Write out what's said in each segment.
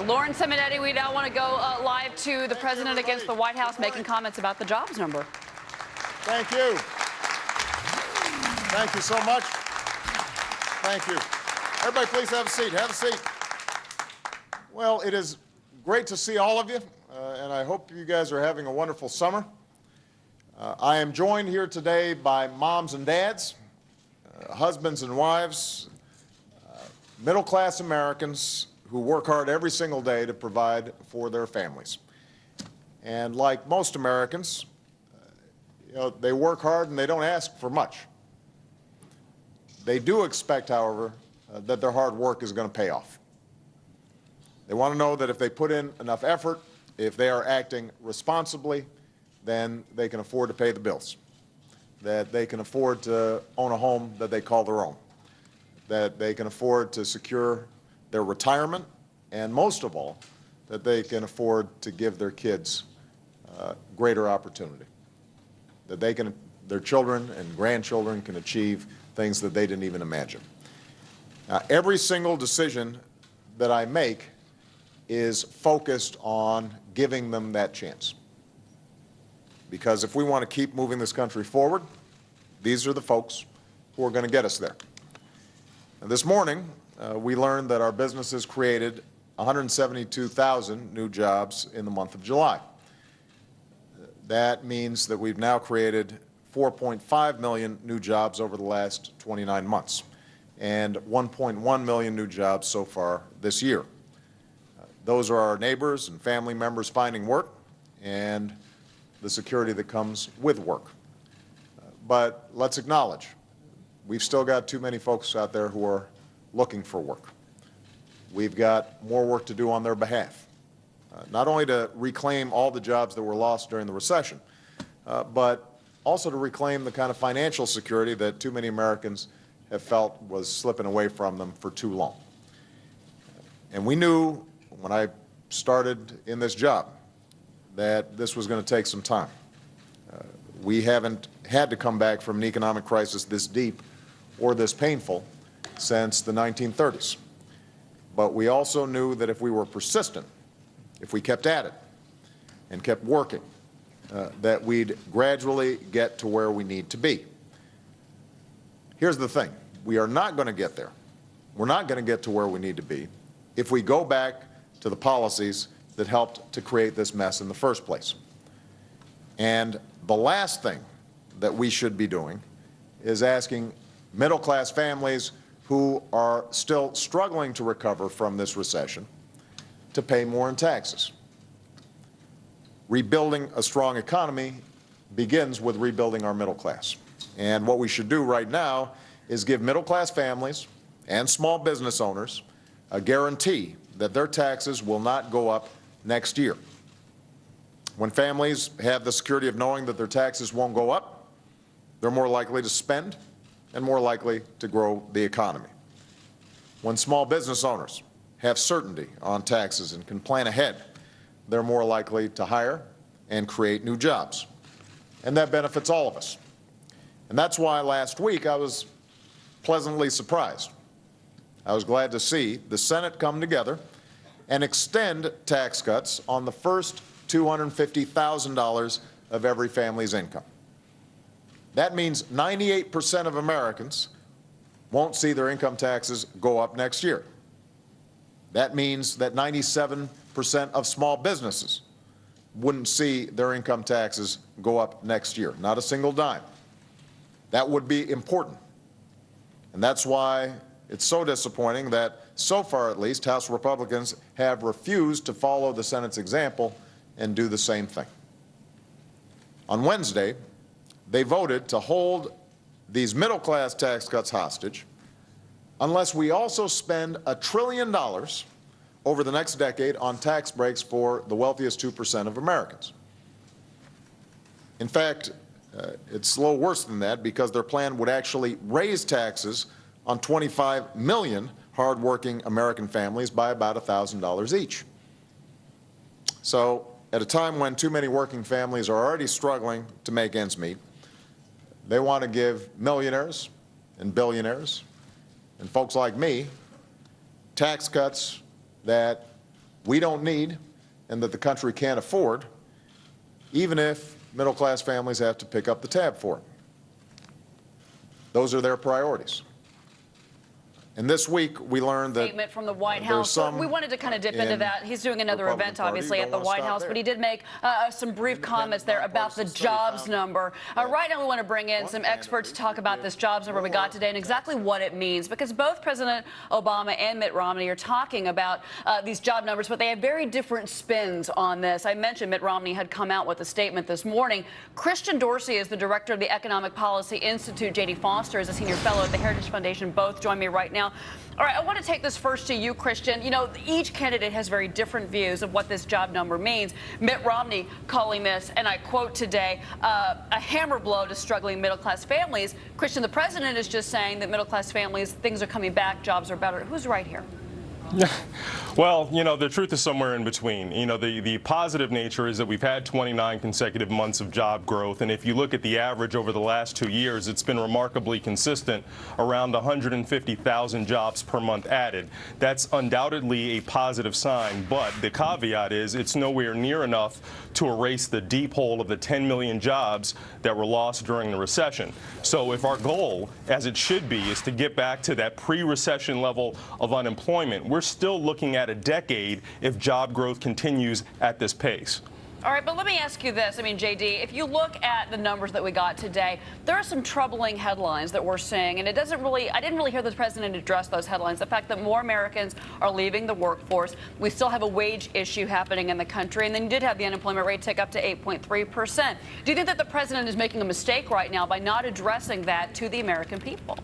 Lauren Simonetti, we now want to go live to the president against the White House making comments about the jobs number. Thank you. Thank you so much. Thank you. Everybody, please have a seat. Have a seat. Well, it is great to see all of you, and I hope you guys are having a wonderful summer. I am joined here today by moms and dads, husbands and wives, middle-class Americans who work hard every single day to provide for their families. And like most Americans, they work hard and they don't ask for much. They do expect, however, that their hard work is going to pay off. They want to know that if they put in enough effort, if they are acting responsibly, then they can afford to pay the bills, that they can afford to own a home that they call their own, that they can afford to secure their retirement, and most of all, that they can afford to give their kids greater opportunity, that their children and grandchildren can achieve things that they didn't even imagine. Every single decision that I make is focused on giving them that chance. Because if we want to keep moving this country forward, these are the folks who are going to get us there. And this morning, we learned that our businesses created 172,000 new jobs in the month of July. That means that we've now created 4.5 million new jobs over the last 29 months and 1.1 million new jobs so far this year. Those are our neighbors and family members finding work and the security that comes with work. But let's acknowledge, we've still got too many folks out there who are looking for work. We've got more work to do on their behalf, not only to reclaim all the jobs that were lost during the recession, but also to reclaim the kind of financial security that too many Americans have felt was slipping away from them for too long. And we knew when I started in this job that this was going to take some time. We haven't had to come back from an economic crisis this deep or this painful since the 1930s. But we also knew that if we were persistent, if we kept at it and kept working, that we'd gradually get to where we need to be. Here's the thing. We are not going to get there. We're not going to get to where we need to be if we go back to the policies that helped to create this mess in the first place. And the last thing that we should be doing is asking middle-class families who are still struggling to recover from this recession to pay more in taxes. Rebuilding a strong economy begins with rebuilding our middle class. And what we should do right now is give middle-class families and small business owners a guarantee that their taxes will not go up next year. When families have the security of knowing that their taxes won't go up, they're more likely to spend and more likely to grow the economy. When small business owners have certainty on taxes and can plan ahead, they're more likely to hire and create new jobs. And that benefits all of us. And that's why last week I was pleasantly surprised. I was glad to see the Senate come together and extend tax cuts on the first $250,000 of every family's income. That means 98% of Americans won't see their income taxes go up next year. That means that 97% of small businesses wouldn't see their income taxes go up next year, not a single dime. That would be important. And that's why it's so disappointing that, so far at least, House Republicans have refused to follow the Senate's example and do the same thing. On Wednesday, they voted to hold these middle-class tax cuts hostage unless we also spend $1 trillion over the next decade on tax breaks for the wealthiest 2% of Americans. In fact, it's a little worse than that, because their plan would actually raise taxes on 25 million hardworking American families by about $1,000 each. So at a time when too many working families are already struggling to make ends meet, they want to give millionaires and billionaires and folks like me tax cuts that we don't need and that the country can't afford, even if middle-class families have to pick up the tab for it. Those are their priorities. And this week, we learned that statement from the White House. So we wanted to kind of dip into that. He's doing another event, obviously, at the White House, but he did make some brief comments there about the jobs number. Right now, we want to bring in some experts to talk about this jobs number we got today and exactly what it means, because both President Obama and Mitt Romney are talking about these job numbers, but they have very different spins on this. I mentioned Mitt Romney had come out with a statement this morning. Christian Dorsey is the director of the Economic Policy Institute. J.D. Foster is a senior fellow at the Heritage Foundation. Both join me right now. All right, I want to take this first to you, Christian. You know, each candidate has very different views of what this job number means. Mitt Romney calling this, and I quote today, a hammer blow to struggling middle-class families. Christian, the president is just saying that middle-class families, things are coming back, jobs are better. Who's right here? Yeah. Well, you know, the truth is somewhere in between. You know, the positive nature is that we've had 29 consecutive months of job growth, and if you look at the average over the last 2 years, it's been remarkably consistent, around 150,000 jobs per month added. That's undoubtedly a positive sign, but the caveat is it's nowhere near enough to erase the deep hole of the 10 million jobs that were lost during the recession. So if our goal, as it should be, is to get back to that pre-recession level of unemployment, we're still looking at a decade if job growth continues at this pace. All right, but let me ask you this. I mean, J.D., if you look at the numbers that we got today, there are some troubling headlines that we're seeing, and I didn't really hear the president address those headlines. The fact that more Americans are leaving the workforce. We still have a wage issue happening in the country, and then you did have the unemployment rate tick up to 8.3%. Do you think that the president is making a mistake right now by not addressing that to the American people?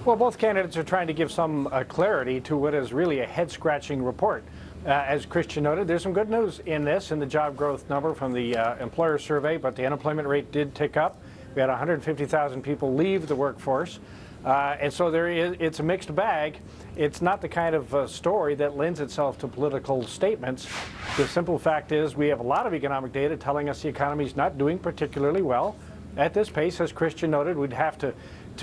Well, both candidates are trying to give some clarity to what is really a head-scratching report. As Christian noted, there's some good news in the job growth number from the employer survey, but the unemployment rate did tick up. We had 150,000 people leave the workforce. And so it's a mixed bag. It's not the kind of story that lends itself to political statements. The simple fact is we have a lot of economic data telling us the economy is not doing particularly well. At this pace, as Christian noted, we'd have to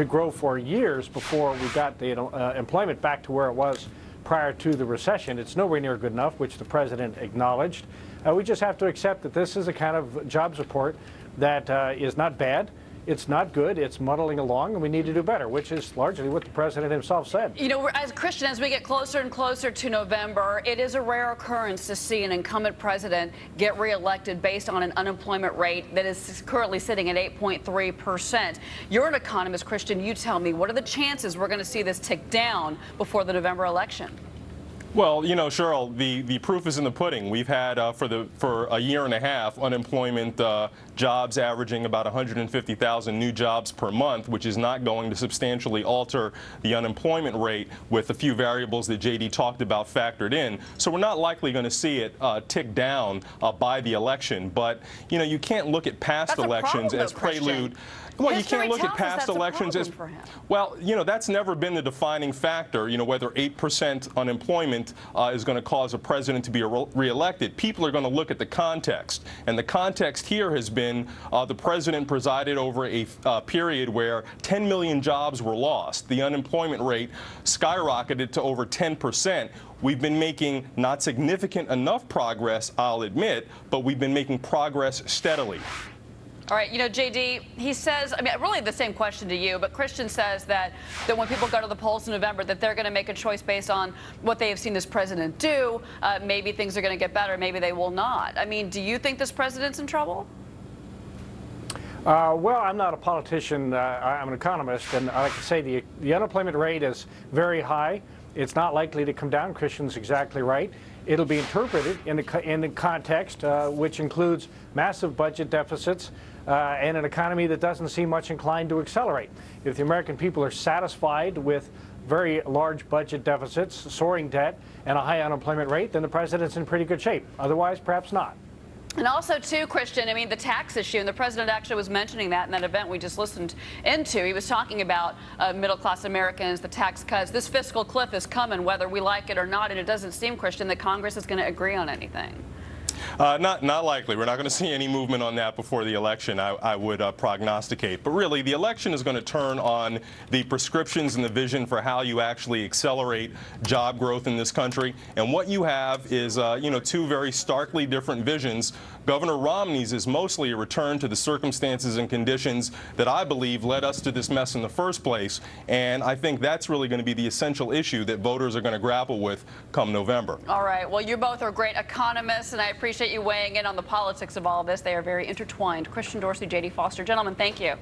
grow for years before we got the employment back to where it was prior to the recession. It's nowhere near good enough, which the president acknowledged. We just have to accept that this is a kind of jobs report that is not bad. It's not good. It's muddling along, and we need to do better, which is largely what the president himself said. You know, as Christian, as we get closer and closer to November, it is a rare occurrence to see an incumbent president get reelected based on an unemployment rate that is currently sitting at 8.3%. You're an economist, Christian. You tell me, what are the chances we're going to see this tick down before the November election? Well, you know, Cheryl, the proof is in the pudding. We've had for a year and a half unemployment jobs averaging about 150,000 new jobs per month, which is not going to substantially alter the unemployment rate with a few variables that J.D. talked about factored in. So we're not likely going to see it tick down by the election. But, you know, you can't look at past elections as prelude. Well, you can't look at past elections as, well, you know, that's never been the defining factor, you know, whether 8% unemployment is going to cause a president to be reelected. People are going to look at the context. And the context here has been the president presided over a period where 10 million jobs were lost. The unemployment rate skyrocketed to over 10%. We've been making not significant enough progress, I'll admit, but we've been making progress steadily. All right, you know, J.D., he says, I mean, really the same question to you, but Christian says that when people go to the polls in November, that they're going to make a choice based on what they have seen this president do. Maybe things are going to get better, maybe they will not. I mean, do you think this president's in trouble? Well, I'm not a politician. I'm an economist, and I like to say the unemployment rate is very high. It's not likely to come down. Christian's exactly right. It'll be interpreted in the context, which includes massive budget deficits and an economy that doesn't seem much inclined to accelerate. If the American people are satisfied with very large budget deficits, soaring debt, and a high unemployment rate, then the president's in pretty good shape. Otherwise, perhaps not. And also, too, Christian, I mean, the tax issue, and the president actually was mentioning that in that event we just listened into. He was talking about middle-class Americans, the tax cuts. This fiscal cliff is coming, whether we like it or not, and it doesn't seem, Christian, that Congress is going to agree on anything. Not likely. We're not going to see any movement on that before the election, I would prognosticate. But really, the election is going to turn on the prescriptions and the vision for how you actually accelerate job growth in this country. And what you have is, two very starkly different visions. Governor Romney's is mostly a return to the circumstances and conditions that I believe led us to this mess in the first place. And I think that's really going to be the essential issue that voters are going to grapple with come November. All right. Well, you both are great economists, and I appreciate you weighing in on the politics of all of this. They are very intertwined. Christian Dorsey, J.D. Foster. Gentlemen, thank you.